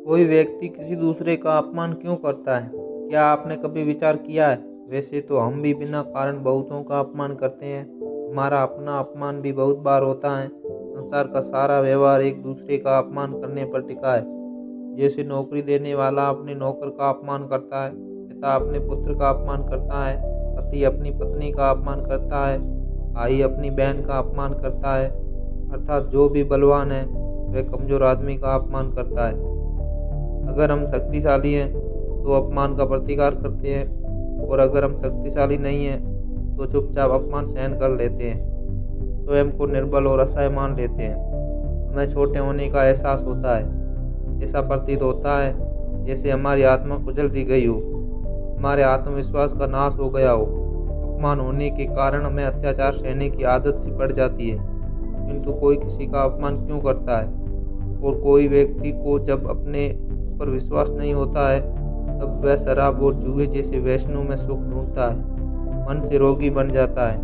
कोई व्यक्ति किसी दूसरे का अपमान क्यों करता है? क्या आपने कभी विचार किया है? वैसे तो हम भी बिना कारण बहुतों का अपमान करते हैं। हमारा अपना अपमान भी बहुत बार होता है। संसार का सारा व्यवहार एक दूसरे का अपमान करने पर टिका है। जैसे नौकरी देने वाला अपने नौकर का अपमान करता है, पिता अपने पुत्र का अपमान करता है, पति अपनी पत्नी का अपमान करता है, भाई अपनी बहन का अपमान करता है। अर्थात जो भी बलवान है वह कमजोर आदमी का अपमान करता है। अगर हम शक्तिशाली हैं तो अपमान का प्रतिकार करते हैं, और अगर हम शक्तिशाली नहीं हैं तो चुपचाप अपमान सहन कर लेते हैं। स्वयं को निर्बल और असहाय मान लेते हैं। हमें छोटे होने का एहसास होता है। ऐसा प्रतीत होता है जैसे हमारी आत्मा कुचल दी गई हो, हमारे आत्मविश्वास का नाश हो गया हो। अपमान होने के कारण हमें अत्याचार सहने की आदत सी पड़ जाती है। किंतु कोई किसी का अपमान क्यों करता है? और कोई व्यक्ति को जब अपने पर विश्वास नहीं होता है तब वह शराब और जुए जैसे वैष्णव में सुख ढूंढता है, मन से रोगी बन जाता है।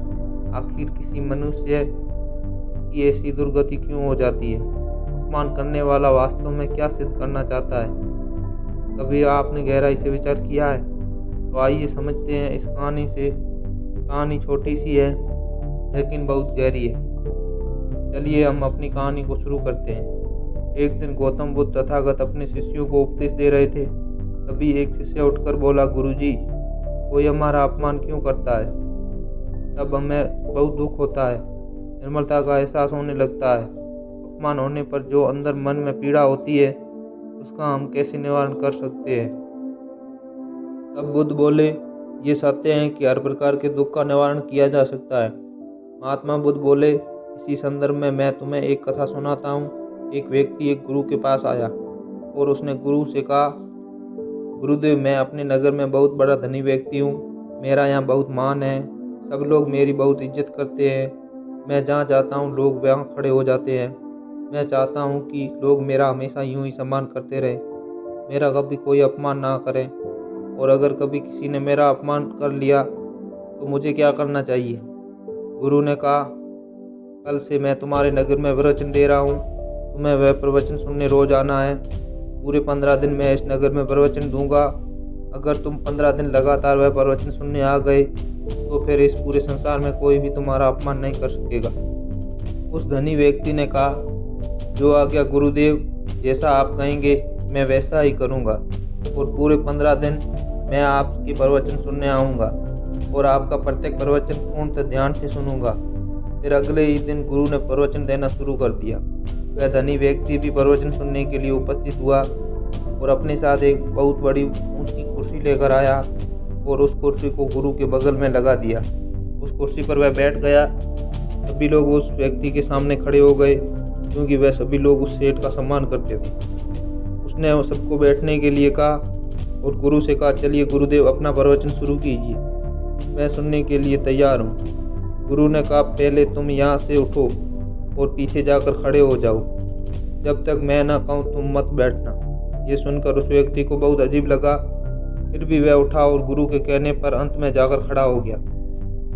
आखिर किसी मनुष्य की ऐसी दुर्गति क्यों हो जाती है? अपमान करने वाला वास्तव में क्या सिद्ध करना चाहता है? कभी आपने गहराई से विचार किया है? तो आइए समझते हैं इस कहानी से। कहानी छोटी सी है लेकिन बहुत गहरी है। चलिए हम अपनी कहानी को शुरू करते हैं। एक दिन गौतम बुद्ध तथागत अपने शिष्यों को उपदेश दे रहे थे। तभी एक शिष्य उठकर बोला, गुरुजी, कोई हमारा अपमान क्यों करता है? तब हमें बहुत दुख होता है, निर्मलता का एहसास होने लगता है। अपमान होने पर जो अंदर मन में पीड़ा होती है उसका हम कैसे निवारण कर सकते हैं? तब बुद्ध बोले, ये सत्य है कि हर प्रकार के दुख का निवारण किया जा सकता है। महात्मा बुद्ध बोले, इसी संदर्भ में मैं तुम्हें एक कथा सुनाता हूँ। एक व्यक्ति एक गुरु के पास आया और उसने गुरु से कहा, गुरुदेव, मैं अपने नगर में बहुत बड़ा धनी व्यक्ति हूँ। मेरा यहाँ बहुत मान है। सब लोग मेरी बहुत इज्जत करते हैं। मैं जहाँ जाता हूँ लोग वहाँ खड़े हो जाते हैं। मैं चाहता हूँ कि लोग मेरा हमेशा यूं ही सम्मान करते रहें, मेरा कभी कोई अपमान ना करें। और अगर कभी किसी ने मेरा अपमान कर लिया तो मुझे क्या करना चाहिए? गुरु ने कहा, कल से मैं तुम्हारे नगर में प्रवचन दे रहा हूँ। तुम्हें वह प्रवचन सुनने रोज आना है। पूरे 15 दिन मैं इस नगर में प्रवचन दूंगा। अगर तुम 15 दिन लगातार वह प्रवचन सुनने आ गए तो फिर इस पूरे संसार में कोई भी तुम्हारा अपमान नहीं कर सकेगा। उस धनी व्यक्ति ने कहा, जो आज्ञा गुरुदेव, जैसा आप कहेंगे मैं वैसा ही करूँगा। और पूरे 15 दिन मैं आपके प्रवचन सुनने आऊँगा और आपका प्रत्येक प्रवचन पूर्णतः ध्यान से सुनूंगा। फिर अगले ही दिन गुरु ने प्रवचन देना शुरू कर दिया। वह धनी व्यक्ति भी प्रवचन सुनने के लिए उपस्थित हुआ और अपने साथ एक बहुत बड़ी ऊंची कुर्सी लेकर आया और उस कुर्सी को गुरु के बगल में लगा दिया। उस कुर्सी पर वह बैठ गया। सभी लोग उस व्यक्ति के सामने खड़े हो गए क्योंकि वह सभी लोग उस सेठ का सम्मान करते थे। उसने सबको बैठने के लिए कहा और गुरु से कहा, चलिए गुरुदेव, अपना प्रवचन शुरू कीजिए, मैं सुनने के लिए तैयार हूँ। गुरु ने कहा, पहले तुम यहाँ से उठो और पीछे जाकर खड़े हो जाओ। जब तक मैं ना कहूँ तुम मत बैठना। ये सुनकर उस व्यक्ति को बहुत अजीब लगा। फिर भी वह उठा और गुरु के कहने पर अंत में जाकर खड़ा हो गया।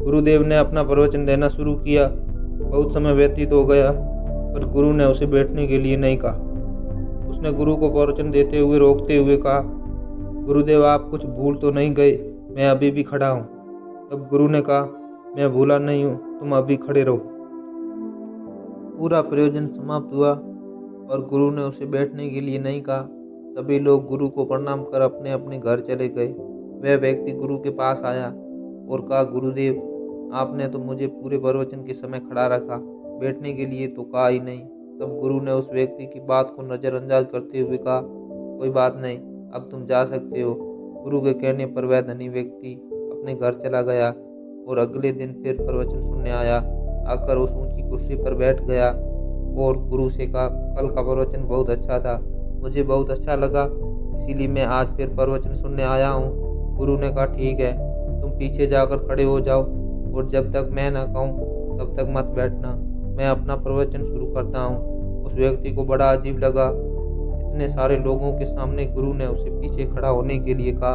गुरुदेव ने अपना प्रवचन देना शुरू किया। बहुत समय व्यतीत हो गया पर गुरु ने उसे बैठने के लिए नहीं कहा। उसने गुरु को प्रवचन देते हुए रोकते हुए कहा, गुरुदेव, आप कुछ भूल तो नहीं गए? मैं अभी भी खड़ा हूँ। तब गुरु ने कहा, मैं भूला नहीं हूँ, तुम अभी खड़े रहो। पूरा प्रयोजन समाप्त हुआ और गुरु ने उसे बैठने के लिए नहीं कहा। सभी लोग गुरु को प्रणाम कर अपने अपने घर चले गए। वह व्यक्ति गुरु के पास आया और कहा, गुरुदेव, आपने तो मुझे पूरे प्रवचन के समय खड़ा रखा, बैठने के लिए तो कहा ही नहीं। तब गुरु ने उस व्यक्ति की बात को नज़रअंदाज करते हुए कहा, कोई बात नहीं, अब तुम जा सकते हो। गुरु के कहने पर वह धनी व्यक्ति अपने घर चला गया और अगले दिन फिर प्रवचन सुनने आया। आकर उस ऊंची कुर्सी पर बैठ गया और गुरु से कहा, कल का प्रवचन बहुत अच्छा था, मुझे बहुत अच्छा लगा, इसीलिए मैं आज फिर प्रवचन सुनने आया हूँ। गुरु ने कहा, ठीक है, तुम पीछे जाकर खड़े हो जाओ और जब तक मैं ना कहूँ तब तक मत बैठना। मैं अपना प्रवचन शुरू करता हूँ। उस व्यक्ति को बड़ा अजीब लगा। इतने सारे लोगों के सामने गुरु ने उसे पीछे खड़ा होने के लिए कहा।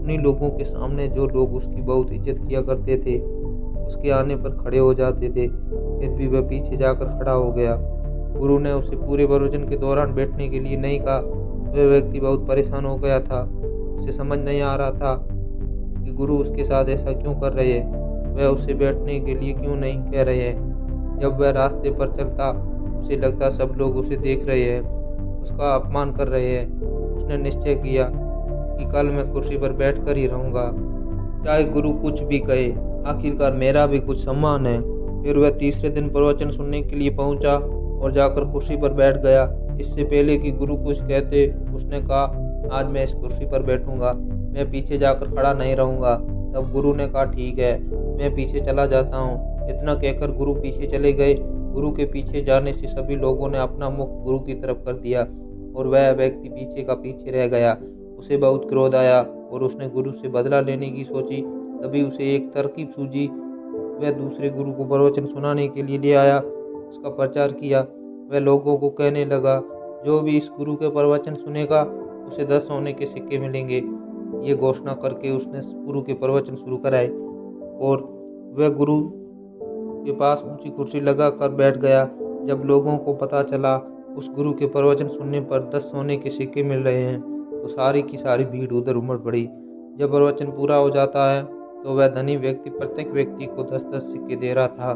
उन्हीं लोगों के सामने जो लोग उसकी बहुत इज्जत किया करते थे, उसके आने पर खड़े हो जाते थे। फिर भी वह पीछे जाकर खड़ा हो गया। गुरु ने उसे पूरे प्रवचन के दौरान बैठने के लिए नहीं कहा वह व्यक्ति बहुत परेशान हो गया था। उसे समझ नहीं आ रहा था कि गुरु उसके साथ ऐसा क्यों कर रहे हैं, वह उसे बैठने के लिए क्यों नहीं कह रहे हैं। जब वह रास्ते पर चलता उसे लगता सब लोग उसे देख रहे हैं, उसका अपमान कर रहे हैं। उसने निश्चय किया कि कल मैं कुर्सी पर बैठकर ही रहूँगा, चाहे गुरु कुछ भी कहे, आखिरकार मेरा भी कुछ सम्मान है। फिर वह तीसरे दिन प्रवचन सुनने के लिए पहुंचा और जाकर कुर्सी पर बैठ गया। इससे पहले कि गुरु कुछ कहते उसने कहा, आज मैं इस कुर्सी पर बैठूंगा, मैं पीछे जाकर खड़ा नहीं रहूंगा। तब गुरु ने कहा, ठीक है, मैं पीछे चला जाता हूँ। इतना कहकर गुरु पीछे चले गए। गुरु के पीछे जाने से सभी लोगों ने अपना मुख गुरु की तरफ कर दिया और वह व्यक्ति पीछे का पीछे रह गया। उसे बहुत क्रोध आया और उसने गुरु से बदला लेने की सोची। तभी उसे एक तरकीब सूझी। वह दूसरे गुरु को प्रवचन सुनाने के लिए ले आया, उसका प्रचार किया। वह लोगों को कहने लगा, जो भी इस गुरु के प्रवचन सुनेगा उसे 10 सोने के सिक्के मिलेंगे। ये घोषणा करके उसने गुरु के प्रवचन शुरू कराए और वह गुरु के पास ऊंची कुर्सी लगा कर बैठ गया। जब लोगों को पता चला उस गुरु के प्रवचन सुनने पर 10 सोने के सिक्के मिल रहे हैं तो सारी की सारी भीड़ उधर उमड़ पड़ी। जब प्रवचन पूरा हो जाता है तो वह धनी व्यक्ति प्रत्येक व्यक्ति को 10-10 सिक्के दे रहा था।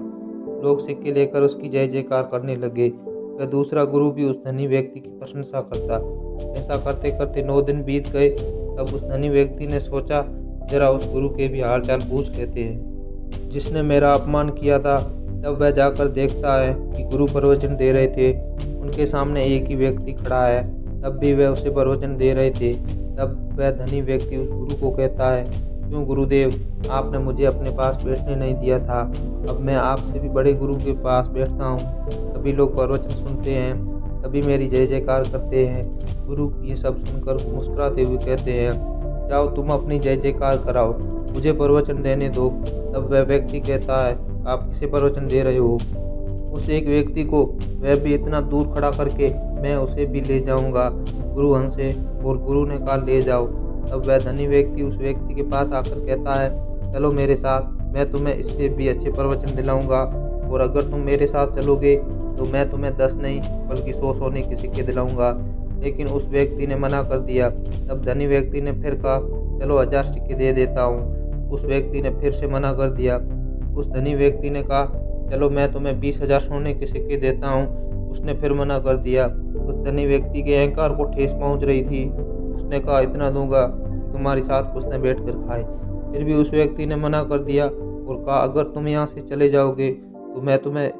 लोग सिक्के लेकर उसकी जय जयकार करने लगे। वह दूसरा गुरु भी उस धनी व्यक्ति की प्रशंसा करता। ऐसा करते करते 9 दिन बीत गए। तब उस धनी व्यक्ति ने सोचा, जरा उस गुरु के भी हाल चाल पूछ लेते हैं जिसने मेरा अपमान किया था। तब वह जाकर देखता है कि गुरु प्रवचन दे रहे थे, उनके सामने एक ही व्यक्ति खड़ा है। तब भी वह उसे प्रवचन दे रहे थे। तब वह धनी व्यक्ति उस गुरु को कहता है, क्यों गुरुदेव, आपने मुझे अपने पास बैठने नहीं दिया था, अब मैं आपसे भी बड़े गुरु के पास बैठता हूँ। सभी लोग प्रवचन सुनते हैं, सभी मेरी जय जयकार करते हैं। गुरु ये सब सुनकर मुस्कुराते हुए कहते हैं, जाओ तुम अपनी जय जयकार कराओ, मुझे प्रवचन देने दो। तब वह व्यक्ति कहता है, आप किसे प्रवचन दे रहे हो? उस एक व्यक्ति को वह भी इतना दूर खड़ा करके मैं उसे भी ले जाऊंगा गुरु हंसे। और गुरु ने कहा, ले जाओ। तब वह धनी व्यक्ति उस व्यक्ति के पास आकर कहता है, चलो मेरे साथ, मैं तुम्हें इससे भी अच्छे प्रवचन दिलाऊंगा और अगर तुम मेरे साथ चलोगे तो मैं तुम्हें 10 नहीं बल्कि 100 सोने के सिक्के दिलाऊंगा। लेकिन उस व्यक्ति ने मना कर दिया। तब धनी व्यक्ति ने फिर कहा, चलो 1000 सिक्के दे देता हूँ। उस व्यक्ति ने फिर से मना कर दिया। उस धनी व्यक्ति ने कहा, चलो मैं तुम्हें 20,000 सोने के सिक्के देता हूँ। उसने फिर मना कर दिया। उस धनी व्यक्ति के अहंकार को ठेस पहुँच रही थी। उसने कहा, इतना दूंगा कि तुम्हारी साथ पुश्तें बैठ कर खाए। फिर भी उस व्यक्ति ने मना कर दिया और कहा, अगर तुम यहाँ से चले जाओगे तो मैं तुम्हें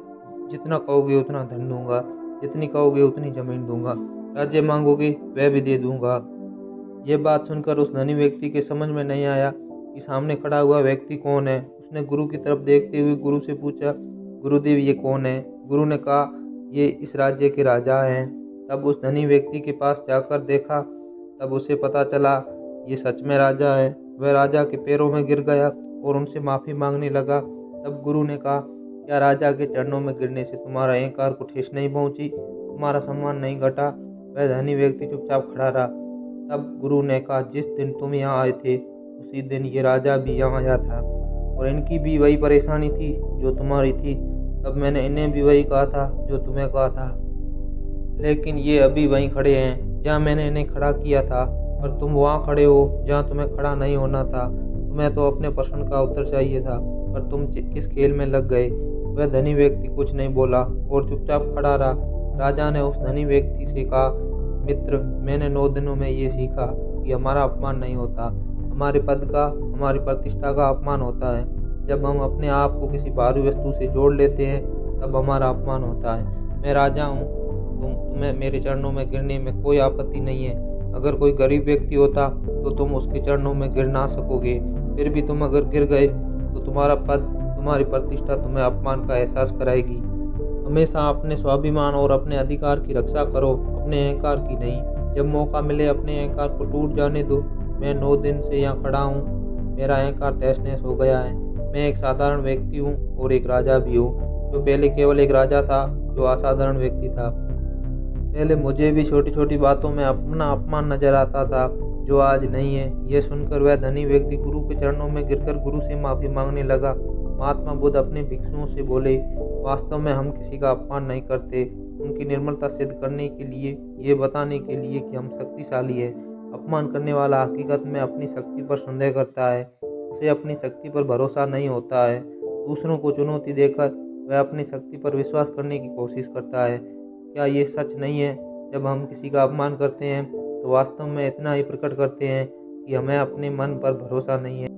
जितना कहोगे उतना धन दूंगा, जितनी कहोगे उतनी जमीन दूंगा, राज्य मांगोगे वह भी दे दूंगा। ये बात सुनकर उस धनी व्यक्ति के समझ में नहीं आया कि सामने खड़ा हुआ व्यक्ति कौन है। उसने गुरु की तरफ देखते हुए गुरु से पूछा, गुरुदेव ये कौन है? गुरु ने कहा, ये इस राज्य के राजा हैं। तब उस धनी व्यक्ति के पास जाकर देखा, तब उसे पता चला ये सच में राजा है। वह राजा के पैरों में गिर गया और उनसे माफ़ी मांगने लगा। तब गुरु ने कहा, क्या राजा के चरणों में गिरने से तुम्हारा अहंकार को ठेस नहीं पहुंची, तुम्हारा सम्मान नहीं घटा? वह धनी व्यक्ति चुपचाप खड़ा रहा। तब गुरु ने कहा, जिस दिन तुम यहाँ आए थे उसी दिन ये राजा भी यहाँ आया था और इनकी भी वही परेशानी थी जो तुम्हारी थी। तब मैंने इन्हें भी वही कहा था जो तुम्हें कहा था, लेकिन ये अभी वहीं खड़े हैं जहाँ मैंने इन्हें खड़ा किया था, और तुम वहाँ खड़े हो जहाँ तुम्हें खड़ा नहीं होना था। तुम्हें तो अपने प्रश्न का उत्तर चाहिए था, पर तुम किस खेल में लग गए? वह धनी व्यक्ति कुछ नहीं बोला और चुपचाप खड़ा रहा। राजा ने उस धनी व्यक्ति से कहा, मित्र, मैंने 9 दिनों में ये सीखा कि हमारा अपमान नहीं होता, हमारे पद का, हमारी प्रतिष्ठा का अपमान होता है। जब हम अपने आप को किसी बाहरी वस्तु से जोड़ लेते हैं तब हमारा अपमान होता है। मैं राजा हूँ, तुम्हें मेरे चरणों में गिरने में कोई आपत्ति नहीं है। अगर कोई गरीब व्यक्ति होता तो तुम उसके चरणों में गिर ना सकोगे, फिर भी तुम अगर गिर गए तो तुम्हारा पद, तुम्हारी प्रतिष्ठा तुम्हें अपमान का एहसास कराएगी। हमेशा अपने स्वाभिमान और अपने अधिकार की रक्षा करो, अपने अहंकार की नहीं। जब मौका मिले अपने अहंकार को टूट जाने दो। मैं 9 दिन से यहाँ खड़ा हूँ, मेरा अहंकार तहस नहस हो गया है। मैं एक साधारण व्यक्ति हूँ और एक राजा भी हूँ, जो पहले केवल एक राजा था जो असाधारण व्यक्ति था। पहले मुझे भी छोटी छोटी बातों में अपना अपमान नजर आता था जो आज नहीं है। यह सुनकर वह धनी व्यक्ति गुरु के चरणों में गिरकर गुरु से माफ़ी मांगने लगा। महात्मा बुद्ध अपने भिक्षुओं से बोले, वास्तव में हम किसी का अपमान नहीं करते, उनकी निर्मलता सिद्ध करने के लिए, ये बताने के लिए कि हम शक्तिशाली हैं। अपमान करने वाला हकीकत में अपनी शक्ति पर संदेह करता है, उसे अपनी शक्ति पर भरोसा नहीं होता है। दूसरों को चुनौती देकर वह अपनी शक्ति पर विश्वास करने की कोशिश करता है। क्या ये सच नहीं है? जब हम किसी का अपमान करते हैं तो वास्तव में इतना ही प्रकट करते हैं कि हमें अपने मन पर भरोसा नहीं है।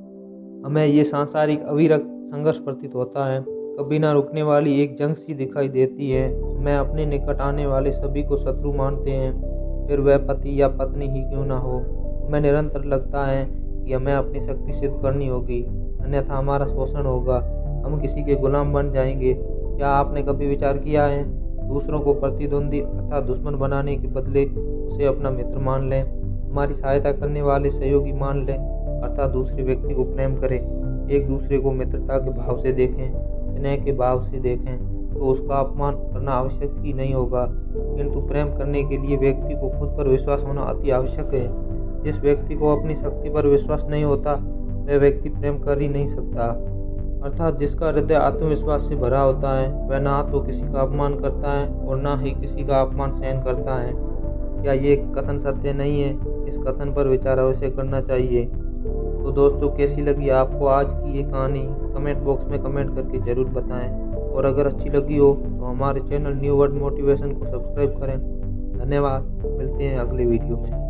हमें ये सांसारिक अविरत संघर्ष प्रतीत होता है, कभी ना रुकने वाली एक जंग सी दिखाई देती है। हमें अपने निकट आने वाले सभी को शत्रु मानते हैं, फिर वह पति या पत्नी ही क्यों ना हो। हमें निरंतर लगता है कि हमें अपनी शक्ति सिद्ध करनी होगी, अन्यथा हमारा शोषण होगा, हम किसी के गुलाम बन जाएंगे। क्या आपने कभी विचार किया है, दूसरों को प्रतिद्वंदी अर्थात दुश्मन बनाने के बदले उसे अपना मित्र मान लें, हमारी सहायता करने वाले सहयोगी मान लें, अर्थात दूसरे व्यक्ति को प्रेम करें, एक दूसरे को मित्रता के भाव से देखें, स्नेह के भाव से देखें, तो उसका अपमान करना आवश्यक ही नहीं होगा। किंतु प्रेम करने के लिए व्यक्ति को खुद पर विश्वास होना अति आवश्यक है। जिस व्यक्ति को अपनी शक्ति पर विश्वास नहीं होता, वह व्यक्ति प्रेम कर ही नहीं सकता। अर्थात जिसका हृदय आत्मविश्वास से भरा होता है, वह ना तो किसी का अपमान करता है और ना ही किसी का अपमान सहन करता है। क्या ये कथन सत्य नहीं है? इस कथन पर विचार अवश्य करना चाहिए। तो दोस्तों, कैसी लगी आपको आज की ये कहानी? कमेंट बॉक्स में कमेंट करके ज़रूर बताएं। और अगर अच्छी लगी हो तो हमारे चैनल न्यू वर्ड मोटिवेशन को सब्सक्राइब करें। धन्यवाद, मिलते हैं अगले वीडियो में।